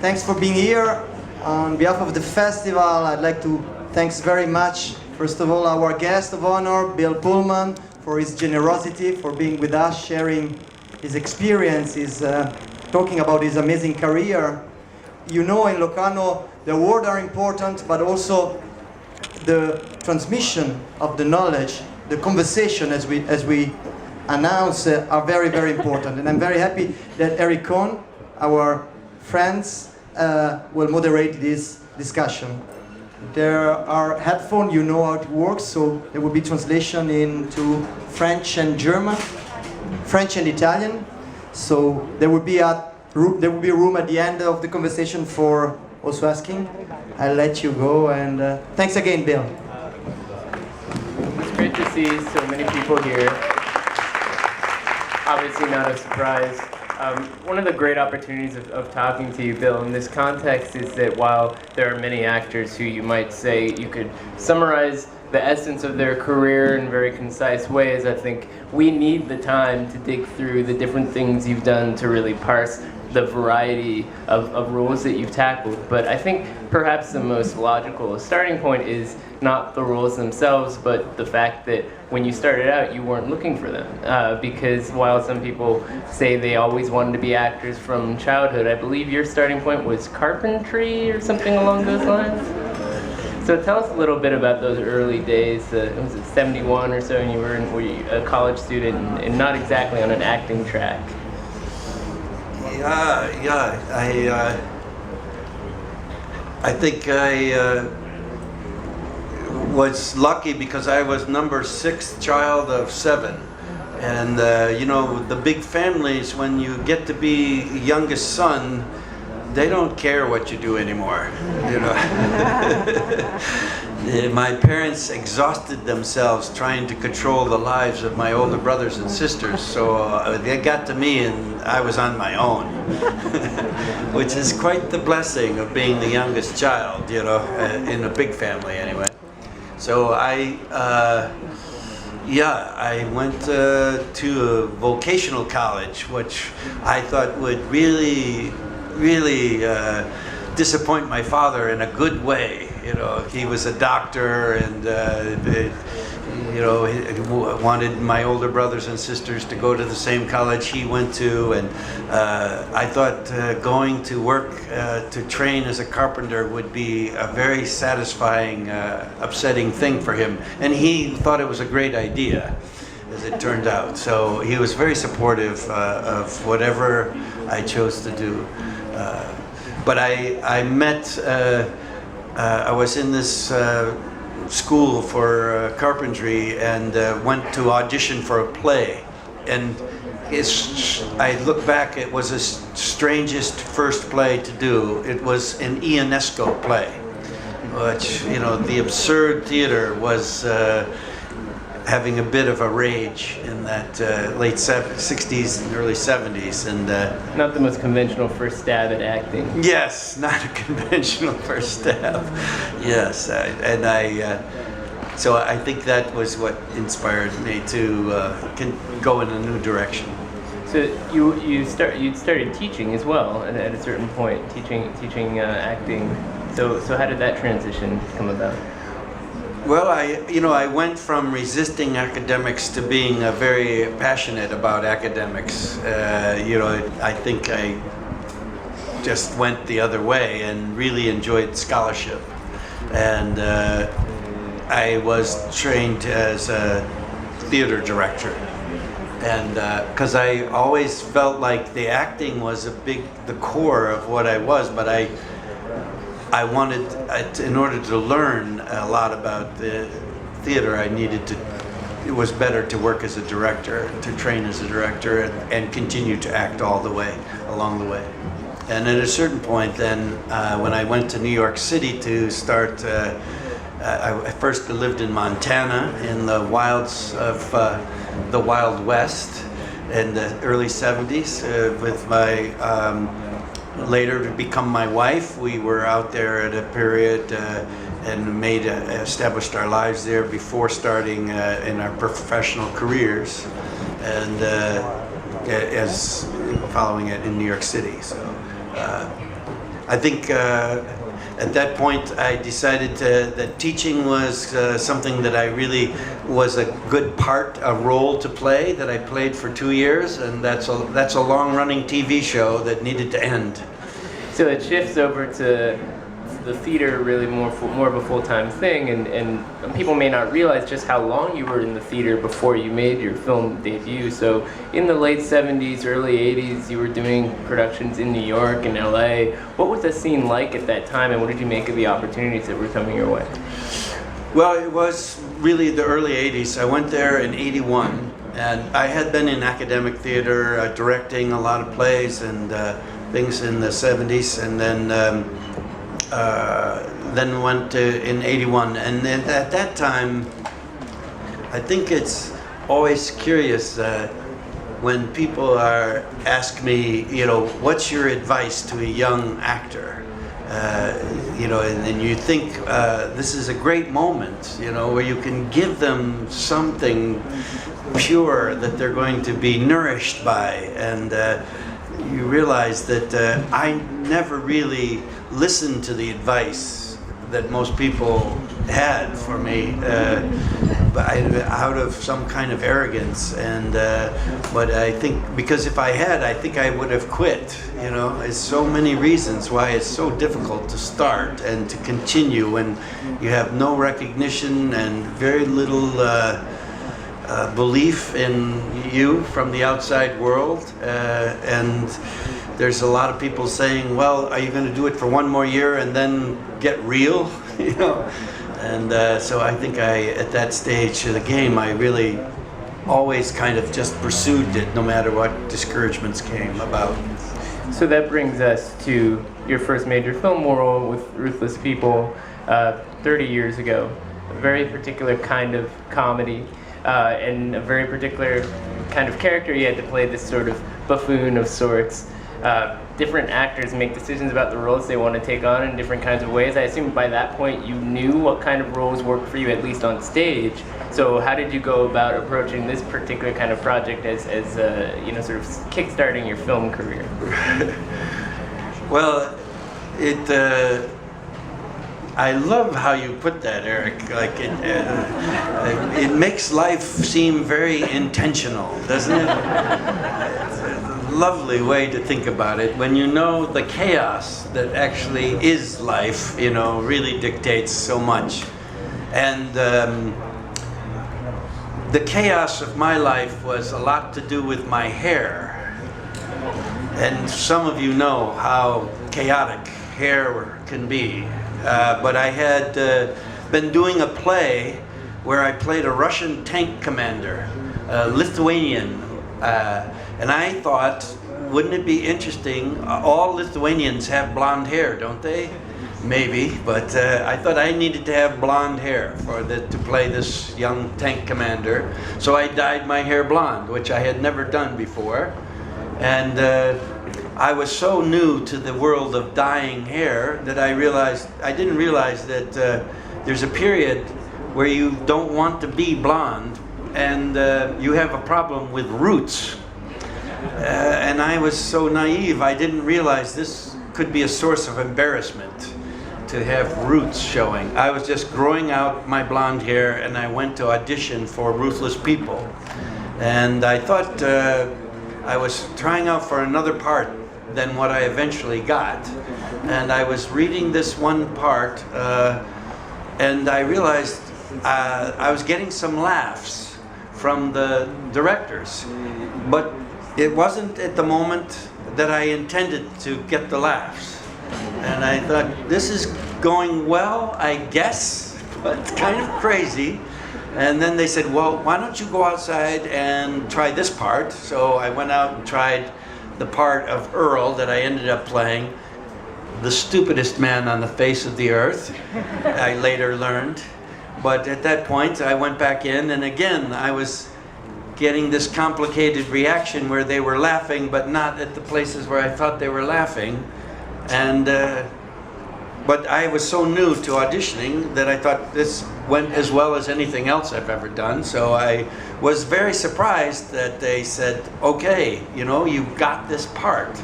Thanks for being here. On behalf of the festival, I'd like to thanks very much, first of all, our guest of honor, Bill Pullman, for his generosity, for being with us, sharing his experiences, talking about his amazing career. You know, in Locarno, the words are important, but also the transmission of the knowledge, the conversation, as we announce, are very, very important. And I'm very happy that Eric Cohn, our friends, will moderate this discussion. There are headphones, you know how it works, so there will be translation into French and German, French and Italian. So there will be a room at the end of the conversation for also asking. I'll let you go, and thanks again, Bill. It's great to see so many people here. Obviously not a surprise. One of the great opportunities of talking to you, Bill, in this context is that while there are many actors who you might say you could summarize the essence of their career in very concise ways, I think we need the time to dig through the different things you've done to really parse the variety of roles that you've tackled. But I think perhaps the most logical starting point is not the roles themselves, but the fact that when you started out, you weren't looking for them. Because while some people say they always wanted to be actors from childhood, I believe your starting point was carpentry or something along those lines. So tell us a little bit about those early days. Was it 71 or so, and you were a college student and not exactly on an acting track? I think I was lucky because I was number 6 child of 7. And you know, the big families, when you get to be youngest son, they don't care what you do anymore, you know. My parents exhausted themselves trying to control the lives of my older brothers and sisters, so they got to me and I was on my own, which is quite the blessing of being the youngest child, you know, in a big family anyway. So I went to a vocational college, which I thought would really disappoint my father in a good way. You know, he was a doctor, and you know, he wanted my older brothers and sisters to go to the same college he went to, and I thought going to work to train as a carpenter would be a very satisfying, upsetting thing for him, and he thought it was a great idea, as it turned out. So he was very supportive of whatever I chose to do. But I met, I was in this school for carpentry and went to audition for a play. And I look back, it was the strangest first play to do. It was an Ionesco play, which, you know, the absurd theater was having a bit of a rage in that late 60s and early 70s. And not the most conventional first stab at acting. Yes, not a conventional first stab. Yes, so I think that was what inspired me to go in a new direction. So you started teaching as well at a certain point, teaching acting. So how did that transition come about? Well, I went from resisting academics to being very passionate about academics. You know, I think I just went the other way and really enjoyed scholarship. And I was trained as a theater director. And because I always felt like the acting was the core of what I was, but I wanted, in order to learn a lot about the theater, it was better to work as a director, to train as a director, and continue to act along the way. And at a certain point then, when I went to New York City to start, I first lived in Montana in the wilds of the Wild West in the early 70s with my later to become my wife. We were out there at a period and established our lives there before starting in our professional careers, and as following it in New York City. So I think at that point I decided that teaching was something that I really was a good part, a role to play, that I played for 2 years, and that's a long-running TV show that needed to end. So it shifts over to the theater, really more of a full-time thing, and people may not realize just how long you were in the theater before you made your film debut. So in the late 70s, early 80s, you were doing productions in New York and LA. What was the scene like at that time, and what did you make of the opportunities that were coming your way? Well, it was really the early 80s. I went there in 81, and I had been in academic theater, directing a lot of plays and things in the 70s, and then went to in 81, and then at that time, I think it's always curious when people ask me, you know, what's your advice to a young actor? You know, and you think this is a great moment, you know, where you can give them something pure that they're going to be nourished by, and you realize that I never really listened to the advice that most people had for me, but out of some kind of arrogance. And but I think because if I had, I think I would have quit. You know, there's so many reasons why it's so difficult to start and to continue when you have no recognition and very little belief in you from the outside world, and there's a lot of people saying, well, are you going to do it for one more year and then get real? You know, and so I think at that stage of the game, I really always kind of just pursued it, no matter what discouragements came about. So that brings us to your first major film role with Ruthless People 30 years ago. A very particular kind of comedy. And a very particular kind of character. You had to play this sort of buffoon of sorts. Different actors make decisions about the roles they want to take on in different kinds of ways. I assume by that point you knew what kind of roles worked for you, at least on stage. So how did you go about approaching this particular kind of project as you know, sort of kickstarting your film career? Well, I love how you put that, Eric. Like it makes life seem very intentional, doesn't it? It's a lovely way to think about it when you know the chaos that actually is life. You know, really dictates so much, and the chaos of my life was a lot to do with my hair, and some of you know how chaotic hair can be. But I had been doing a play where I played a Russian tank commander, Lithuanian, and I thought, wouldn't it be interesting? All Lithuanians have blonde hair, don't they? Maybe, but I thought I needed to have blonde hair to play this young tank commander. So I dyed my hair blonde, which I had never done before, and I was so new to the world of dyeing hair that I didn't realize that there's a period where you don't want to be blonde, and you have a problem with roots. And I was so naive, I didn't realize this could be a source of embarrassment, to have roots showing. I was just growing out my blonde hair, and I went to audition for Ruthless People. And I thought I was trying out for another part than what I eventually got. And I was reading this one part, and I realized I was getting some laughs from the directors, but it wasn't at the moment that I intended to get the laughs. And I thought, this is going well, I guess, but it's kind of crazy. And then they said, well, why don't you go outside and try this part? So I went out and tried the part of Earl that I ended up playing, the stupidest man on the face of the earth, I later learned. But at that point, I went back in, and again, I was getting this complicated reaction where they were laughing, but not at the places where I thought they were laughing. And but I was so new to auditioning that I thought this went as well as anything else I've ever done. So I was very surprised that they said, okay, you know, you got this part.